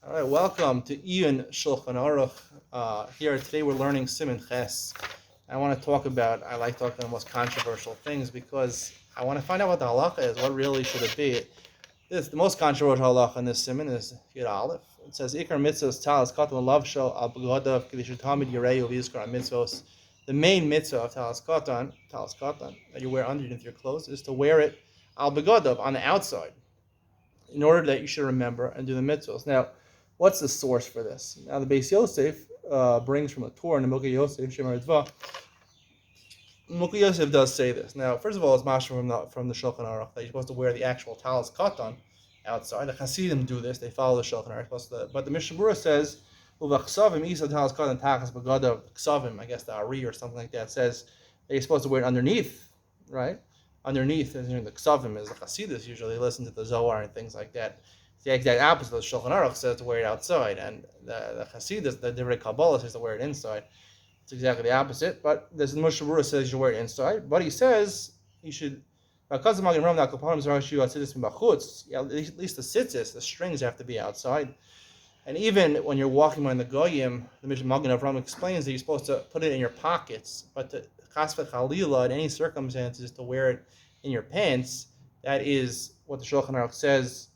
All right, welcome to Iyun Shulchan Aruch. Here today we're learning Siman Ches. I want to talk about. I like talking about the most controversial things because I want to find out what the halacha is. What really should it be? The most controversial halacha in this Siman is Yud Aleph. It says Ikar mitzvos talis katan love shel al begadav kedishu tamid yireyu v'yizkar mitzvos. The main mitzvah of talis katan that you wear underneath your clothes is to wear it al begadav on the outside, in order that you should remember and do the mitzvahs. Now, what's the source for this? Now, the Beis Yosef brings from the Torah and the Milkei Yosef, Shemar Dva. Milkei Yosef does say this. Now, first of all, it's mashma from the Shulchan Aruch that you're supposed to wear the actual talis katan outside. The Hasidim do this; they follow the Shulchan Aruch. But the Mishnah Berurah says, "Uvachsavim isa talis katan tachas begadav ksavim." I guess the Ari or something like that says that you're supposed to wear it underneath, right? Underneath, the ksavim is the Hasidus usually listen to the Zohar and things like that. It's the exact opposite. The Shulchan Aruch says to wear it outside, and the Hasidus, the Divrei Kabbalah, says to wear it inside. It's exactly the opposite. But this Mishnah Berurah says you should wear it inside. But he says you should. At least the tzitzis, the strings have to be outside. And even when you're walking on the goyim, the Mishnah Magen Avraham explains that you're supposed to put it in your pockets, but to chas v'chalila in any circumstances to wear it in your pants. That is what the Shulchan Aruch says.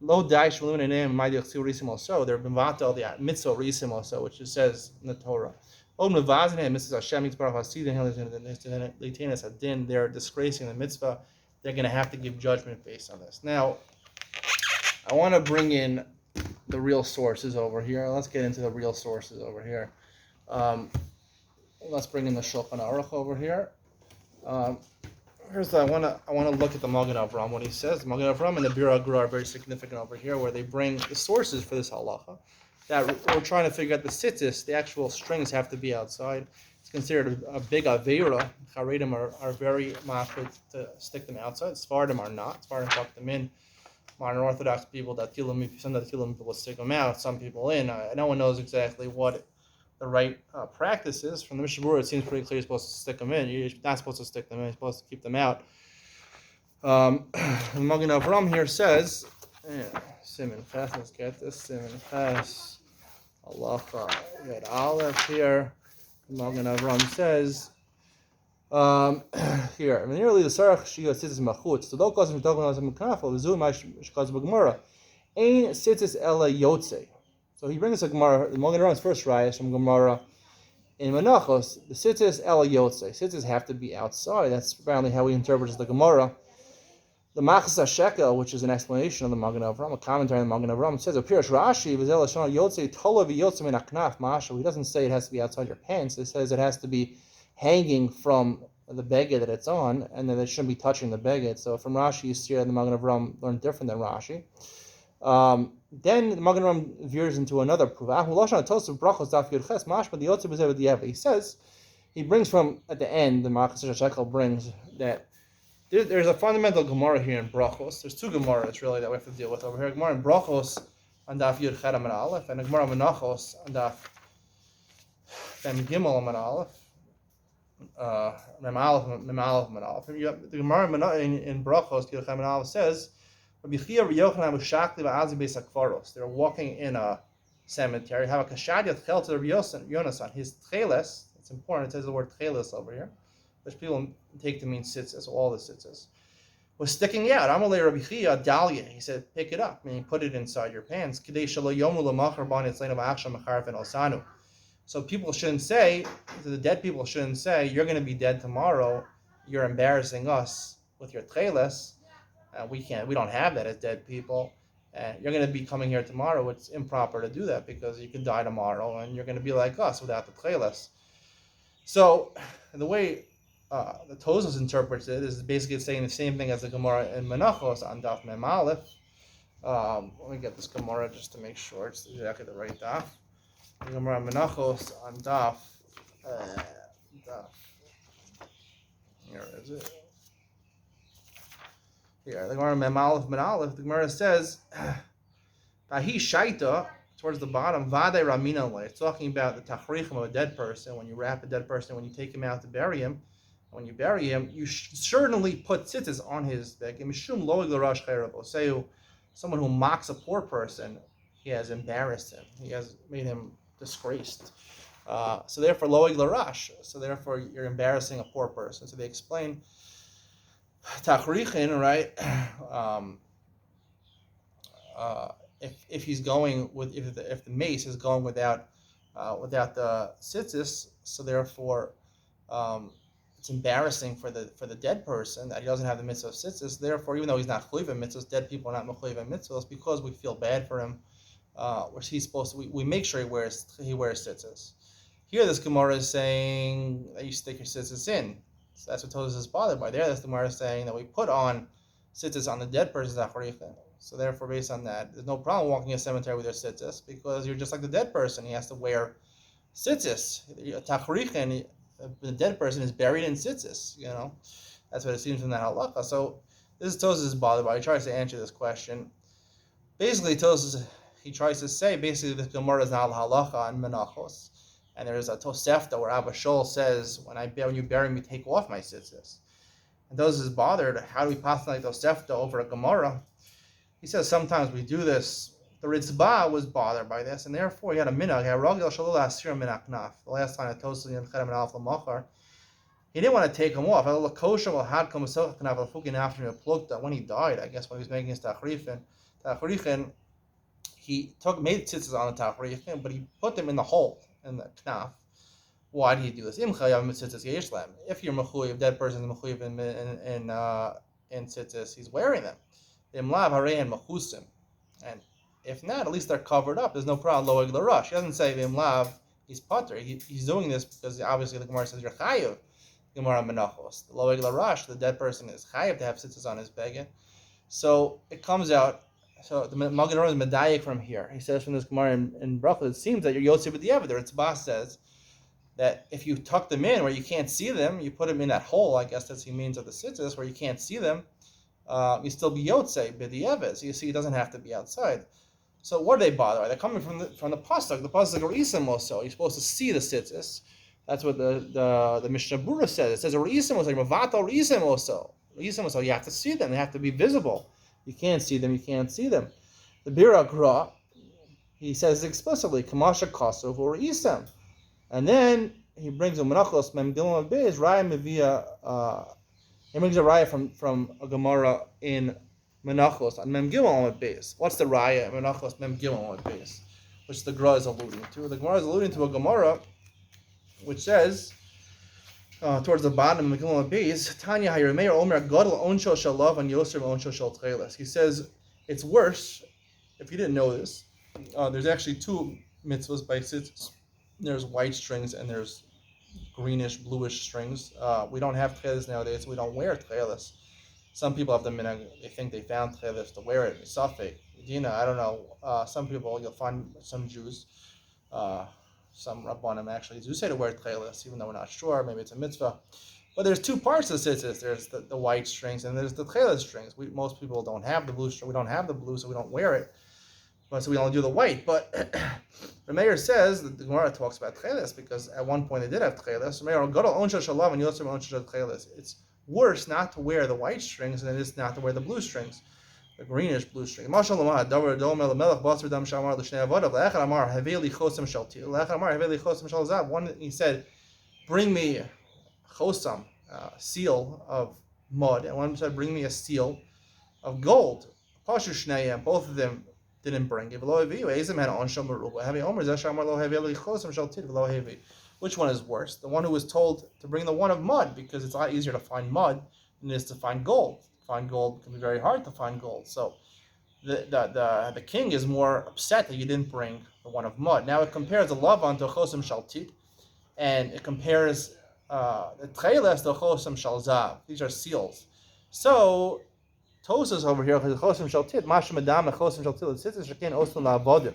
Lo dai shmalun enem ma'idi chsiu risim also. They're mevatel the mitzvah risim also, which it says in the Torah. Od mevazen hem mitzvah Hashem yitzbarach hasidin leitenes hadin. They're disgracing the mitzvah. They're going to have to give judgment based on this. Now, I want to bring in the real sources over here. Let's get into the real sources over here. Let's bring in the Shulchan Aruch over here. I want to look at the Magen Avraham. What he says, the Magen Avraham and the Bir Agra are very significant over here, where they bring the sources for this halacha. That we're trying to figure out the tzitzis, the actual strings have to be outside. It's considered a big avera. Charedim are very machid to stick them outside. Sfardim are not. Sfardim tuck them in. Modern Orthodox people, some Datilim people stick them out, some people in. No one knows exactly what the right practice is. From the Mishnah Berurah, it seems pretty clear you're supposed to stick them in. You're not supposed to stick them in. You're supposed to keep them out. The Magen Avraham here says, Siman Ches, let's get this. Siman Ches, halacha, Yud Aleph here. The Magen Avraham says, here, nearly the Sarach Shiga Sitzis Machutz. The Lokas from Togan Kafel, the Zoom Shkaz Gemara. Ein Sitzis Ela Yotze. So he brings a Gemara, the Magen Avrahm's first raya from Gemara in Menachos, the Sitzis Ela Yotze. Sitzis have to be outside. That's apparently how he interprets the Gemara. The Machas HaShekel, which is an explanation of the Magen Avraham, a commentary on the Magen Avraham, says, Pirish Rashi, V'zel Shana Yotze, Tola V'yotze Min HaKnaf Masha. He doesn't say it has to be outside your pants. It says it has to be hanging from the beged that it's on, and then it shouldn't be touching the beged. So from Rashi, you see that the Magen Avraham learned different than Rashi. Then the Magen Avraham veers into another proof. He says, he brings from, at the end, the Machas HaShekel brings that there's a fundamental Gemara here in Brachos. There's two Gemaras really that we have to deal with over here. Gemara in Brachos on Daf Yud Chet Amud Aleph, and a Gemara in Menachos on Daf Mem Gimel Amud Aleph. Mem Aleph Amud Aleph. The Gemara in Brachos Yud Chet Amud Aleph says, they're walking in a cemetery. Have a kashad yatchel to Yonasan. His tcheles, it's important, it says the word tcheles over here, which people take to mean tzitzis, all the tzitzis, was sticking out. Amalei Rabbi Chia Dalia. He said, pick it up, meaning put it inside your pants. So people shouldn't say, the dead people shouldn't say, you're going to be dead tomorrow, you're embarrassing us with your tcheles. We don't have that as dead people. You're going to be coming here tomorrow. It's improper to do that because you could die tomorrow and you're going to be like us without the tcheles. So the way the Tosfos interprets it is basically saying the same thing as the Gemara in Menachos on Daf Mem Aleph. Let me get this Gemara just to make sure it's exactly the right Daf. The Gemara in Menachos on Daf. Here is it. Here, the Gemara Mem Aleph Men Aleph, the Gemara says, Vahi Shaita, towards the bottom, Vade Ramina Le. It's talking about the tachrichim of a dead person. When you wrap a dead person, when you take him out to bury him, when you bury him, you certainly put tzitzis on his beg. Mishum loig l'rash chayrav oseu. Someone who mocks a poor person, he has embarrassed him. He has made him disgraced. So therefore, loig larash. So therefore, you're embarrassing a poor person. So they explain tachrichin, right? If he's going with if the mace is going without the tzitzis, so therefore it's embarrassing for the dead person that he doesn't have the mitzvah of tzitzis. Therefore, even though he's not chuliv in mitzvahs, dead people are not mechuliv in mitzvahs because we feel bad for him. Where he's supposed to, we make sure he wears tzitzis. Here, this Gemara is saying that you stick your tzitzis in. So that's what Tosfos is bothered by. There, this Gemara is saying that we put on tzitzis on the dead person's acharichin. So therefore, based on that, there's no problem walking a cemetery with your tzitzis because you're just like the dead person. He has to wear tzitzis. Tachrichin, the dead person is buried in tzitzis. That's what it seems from that halacha. So this is Tosfos is bothered by. He tries to answer this question. Basically, Tosfos he tries to say basically the Gemara is not halacha on menachos, and there's a Tosefta where Abba Shol says when you bury me, take off my tzitzis. And Tosfos is bothered. How do we pass like Tosefta over a Gemara? He says sometimes we do this. The Ritzbah was bothered by this, and therefore he had a minhag. The last time I toasted the Chedem and Alf Lamachar, he didn't want to take him off. When he died, I guess when he was making his tachrichin, he made tzitzis on the tachrichin, but he put them in the hole in the knaf. Why did he do this? If you're mechuyev, dead person is mechuyev in tzitzis, he's wearing them. And if not, at least they're covered up. There's no problem. Loig l'rush. He doesn't say v'imlav. He's pater. He's doing this because obviously the Gemara says you're chayiv. Gemara menachos. The loig l'rush. The dead person is chayiv to have tzitzis on his beged. So it comes out. So the Magen Avraham is medayik from here. He says from this Gemara in Brachot, it seems that you're yotzei b'diavad. The Ritzbah says that if you tuck them in where you can't see them, you put them in that hole. I guess that's he means of the tzitzis where you can't see them. You still be yotzei b'diavad. So you see, it doesn't have to be outside. So what are they bother? They're coming from the pasuk. The pasuk Re'isim also. You're supposed to see the tzitzis. That's what the Mishnah Berurah says. It says Re'isim also. Mavato Re'isim also. Re'isim also. You have to see them. They have to be visible. You can't see them. You can't see them. The Bira Gra, he says explicitly Kamasha Kasov or Re'isim, and then he brings a Menachos Mem Gilma Beis Raya Mevia. He brings a raya from a Gemara in Menachos on Mem Gimel Amud Beis. What's the raya? Menachos Mem Gimel Amud Beis, which the Gra is alluding to. The Gemara is alluding to a Gemara which says towards the bottom of Mem Gimel Amud Beis, Tanya Hayremeir Omer Gadol Onsho Shalav and Yosef Onsho Shal Tcheles. He says it's worse. If you didn't know this, there's actually two mitzvahs by tzitzis. There's white strings and there's greenish, bluish strings. We don't have tcheles nowadays, so we don't wear tcheles. Some people have them they think they found tcheles to wear it. Safek, Dina, I don't know. Some people, you'll find some Jews, some Rabbanim actually do say to wear tcheles, even though we're not sure. Maybe it's a mitzvah. But there's two parts of the tzitzis. There's the white strings and there's the tcheles strings. Most people don't have the blue string. We don't have the blue, so we don't wear it. But so we only do the white. But the mayor says that the Gemara talks about tcheles because at one point they did have tcheles. It's worse not to wear the white strings than it is not to wear the blue strings, the greenish blue string. One he said, "Bring me chosam, seal of mud," and one said, "Bring me a seal of gold." Both of them didn't bring it. Which one is worse? The one who was told to bring the one of mud because it's a lot easier to find mud than it is to find gold. To find gold can be very hard to find gold. So the king is more upset that you didn't bring the one of mud. Now it compares the lavan to chosim shaltit, and it compares the tcheles to chosim shalzav. These are seals. So Tosfos over here, chosim shaltit, mashma madam chosim shaltit, tzitzis shekin oslan la'avodim.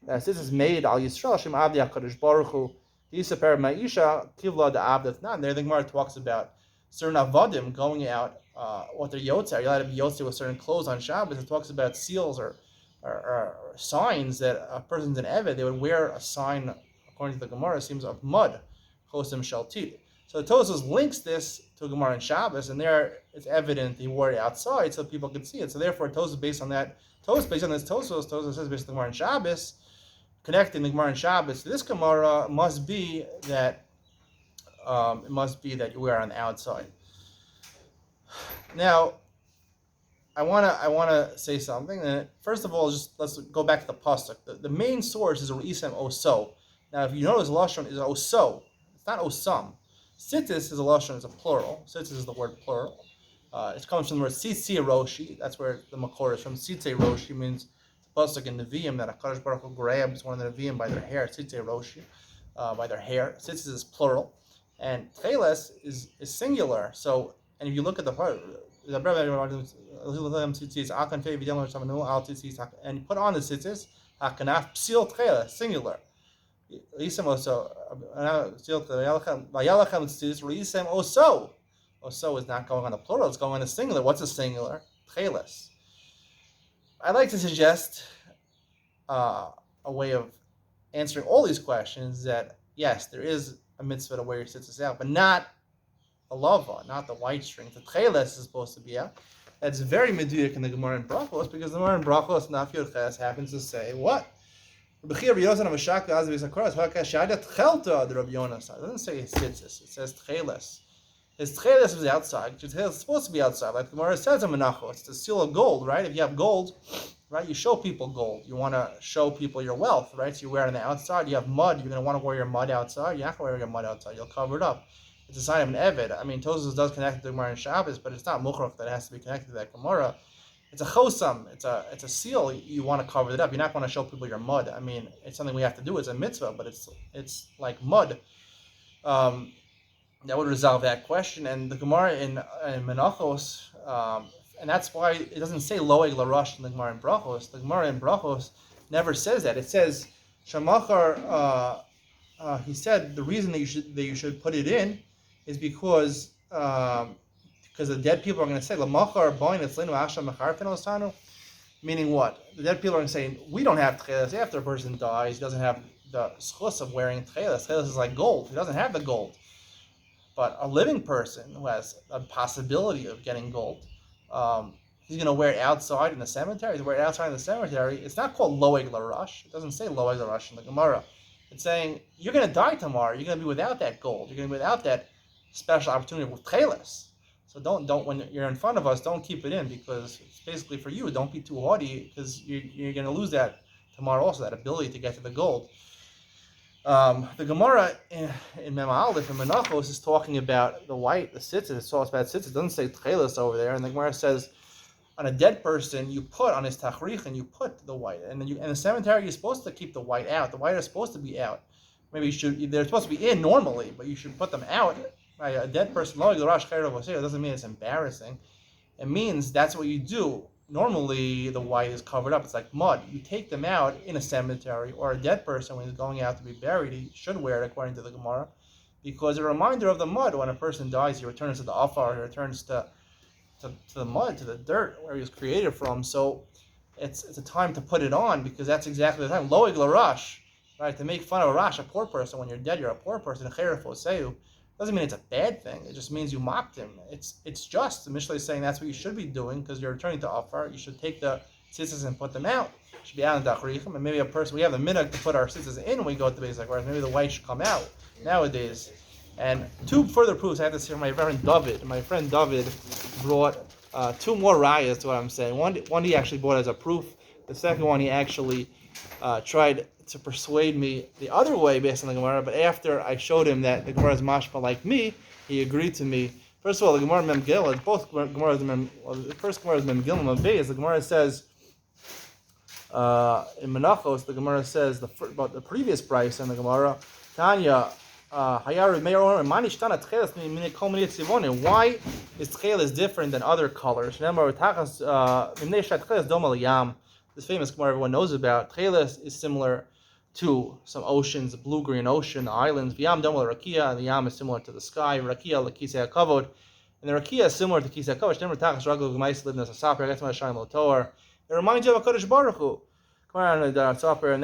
This is made al Yisrael Shem Avdi HaKadosh Baruch Hu Yisaper Ma'isha Kivla Da'avdat. Not there. The Gemara talks about certain avodim going out. What their yotzei are. You're allowed to be yotzei with certain clothes on Shabbos. It talks about seals or signs that a person's an eved. They would wear a sign, according to the Gemara, it seems of mud, chosim shaltit. So Tosfos links this to Gemara and Shabbos, and there it's evident he wore it outside so people could see it. So therefore, Tosfos based on that, based on this Tosfos says based on Gemara and Shabbos, connecting the Gemara and Shabbos to this Gemara must be that you wear it on the outside. Now, I wanna say something. And first of all, just let's go back to the pasuk. The main source is Re'isem Oso. Now, if you notice, lashon is Oso. It's not Osam. Sitis is a lashon. It's a plural. Sitis is the word plural. It comes from the word Tzitzi Roshi. That's where the makor is from. Tzitzi Roshi means the pasuk in Nevi'im that HaKadosh Baruch Hu grabs one of the Nevi'im by their hair. Tzitzi Roshi, by their hair. Sitis is plural, and Tcheles is singular. So, and if you look at the part, and you put on the tzitzis, hakanaf psil tcheles, singular. Oso is not going on the plural; it's going on the singular. What's a singular? Tcheles. I'd like to suggest a way of answering all these questions that yes, there is a mitzvah to wear your tzitzis out, but not the lava, not the white string. The tcheles is supposed to be out. That's very meduyik in the Gemara in Brachos, because the Gemara in Brachos, Naf Yod Ches, happens to say what? It doesn't say his tzitzis, it says tcheles. His tcheles is outside. His tcheles is supposed to be outside, like the Gemara says in Menachos. It's the seal of gold, right? If you have gold, right, you show people gold. You want to show people your wealth, right? So you wear it on the outside. You have mud. You're going to want to wear your mud outside. You're not going to wear your mud outside. You'll cover it up. It's a sign of an Eved. I mean, Tosfos does connect to the Gemara and Shabbos, but it's not Mukhrach that has to be connected to that Gemara. It's a chosam. It's a seal. You want to cover it up. You're not going to show people your mud. I mean, it's something we have to do. It's a mitzvah, but it's like mud. That would resolve that question. And the Gemara in Menachos, and that's why it doesn't say loeg larush in the Gemara in Brachos. The Gemara in Brachos never says that. It says shamachar. He said the reason that you should put it in is because the dead people are going to say lamachar boin etzlenu asham mecharfen osanu, meaning what? The dead people are going to say we don't have tcheles. After a person dies, he doesn't have the schus of wearing tcheles. Tcheles is like gold. He doesn't have the gold. But a living person who has a possibility of getting gold, he's going to wear it outside in the cemetery. He's wear it outside in the cemetery. It's not called loeg larush. It doesn't say loeg larush in the Gemara. It's saying you're going to die tomorrow. You're going to be without that gold. You're going to be without that special opportunity with tcheles. So don't when you're in front of us, don't keep it in, because it's basically for you. Don't be too haughty, because you're going to lose that tomorrow also, that ability to get to the gold. The Gemara in Mem Aleph in Menachos is talking about the white, the tzitzis. It talks about tzitzis. It doesn't say tcheles over there. And the Gemara says on a dead person, you put on his tachrich and you put the white. And then in the cemetery, you're supposed to keep the white out. The white is supposed to be out. Maybe they're supposed to be in normally, but you should put them out. Right? A dead person, lo yigarash chayro v'osir, doesn't mean it's embarrassing. It means that's what you do. Normally, the white is covered up. It's like mud. You take them out in a cemetery, or a dead person, when he's going out to be buried, he should wear it, according to the Gemara, because a reminder of the mud. When a person dies, he returns to the afar, he returns to the mud, to the dirt where he was created from. So it's a time to put it on, because that's exactly the time. Loeg larash, right? To make fun of a rash, a poor person. When you're dead, you're a poor person. Cheref oseu. Doesn't mean it's a bad thing. It just means you mocked him. It's just. The Mishnah is saying that's what you should be doing, because you're returning to Afar. You should take the tzitzis and put them out. It should be out in Dachrichim. And maybe we have the minhag to put our tzitzis in when we go to the basic, whereas maybe the white should come out nowadays. And two further proofs I have to say from my friend David. My friend David brought two more rayas to what I'm saying. One he actually brought as a proof. The second one he actually tried to persuade me the other way based on the Gemara, but after I showed him that the Gemara is mashma like me, he agreed to me. First of all, the Gemara Mem Gilad, both Gemaras the first Gemara is Mem Gilad Mem Beis. The Gemara says in Menachos, the Gemara says about the previous price in the Gemara, Tanya, why is tcheles different than other colors? This famous Gemara everyone knows about. Tcheles is similar to some oceans, the blue-green ocean, the islands. V'yam domo l'rakia, and the yam is similar to the sky. Rakia l'kisei hakavod, and the rakia is similar to kisei hakavod. Shneimar tachas raglu v'mais livnas hasaper. That's why Shayim lo toar. It reminds you of HaKadosh Baruch Hu. And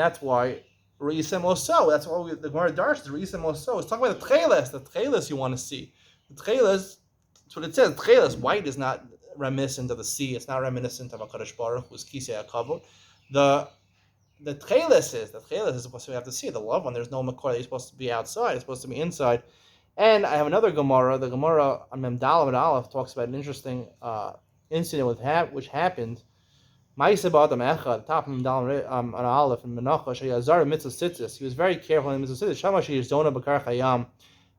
that's why Reisem Oso. That's what the Gemara Darsh is. Reisem Oso. It's talking about the Tcheles. The Tcheles you want to see. The Tcheles, that's what it says. Tcheles, white is not reminiscent of the sea. It's not reminiscent of HaKadosh Baruch, who's Kisei HaKavod. The Tcheles is supposed to have to see. The love one, there's no Makor. You're supposed to be outside. It's supposed to be inside. And I have another Gemara. The Gemara on Memdalim and Aleph talks about an interesting incident which happened. Ma'aseh Adam Echad, the top of Memdalim on Aleph and Menachos, Sheyazar Mitzvah Sitzis. He was very careful in Mitzvah Sitzis. Shama Sheyizona Bakar Chayam.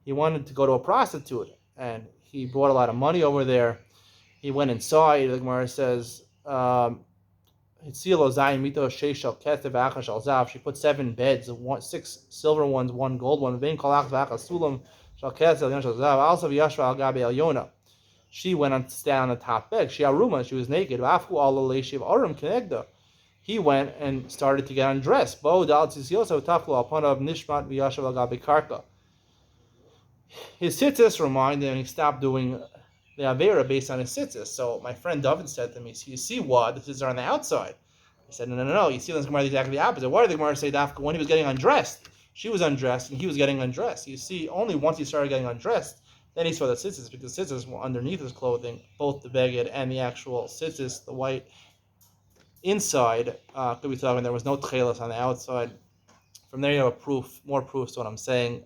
He wanted to go to a prostitute, and he brought a lot of money over there. He went inside. The Gemara says, she put 7 beds, 6 silver ones, 1 gold one. She went on to stand on the top bed. She was naked. He went and started to get undressed. His tzitzis reminded him, he stopped doing the Avera based on his tzitzis. So my friend David said to me, so you see what? The tzitzis are on the outside. I said, no. You see this Gemara exactly the opposite. Why did the Gemara say that when he was getting undressed? She was undressed and he was getting undressed. You see, only once he started getting undressed, then he saw the tzitzis, because the tzitzis were underneath his clothing, both the beged and the actual tzitzis, the white inside, could be talking. There was no tchelas on the outside. From there you have more proofs to what I'm saying.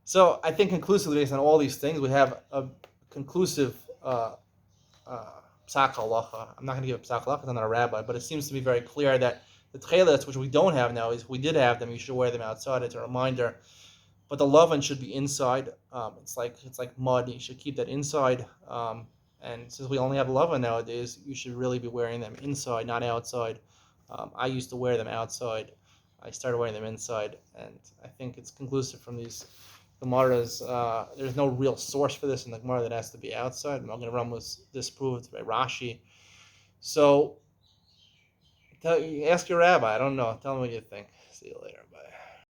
So I think conclusively, based on all these things, we have a conclusive psak halacha. I'm not going to give a psak halacha, I'm not a rabbi, but it seems to be very clear that the tchelas, which we don't have now, is if we did have them, you should wear them outside. It's a reminder. But the loven should be inside. It's like mud. You should keep that inside. And since we only have loven nowadays, you should really be wearing them inside, not outside. I used to wear them outside. I started wearing them inside, and I think it's conclusive from these Gemaras. There's no real source for this in the Gemara that has to be outside. Magen Avraham was disproved by Rashi. So ask your rabbi. I don't know. Tell me what you think. See you later. Bye.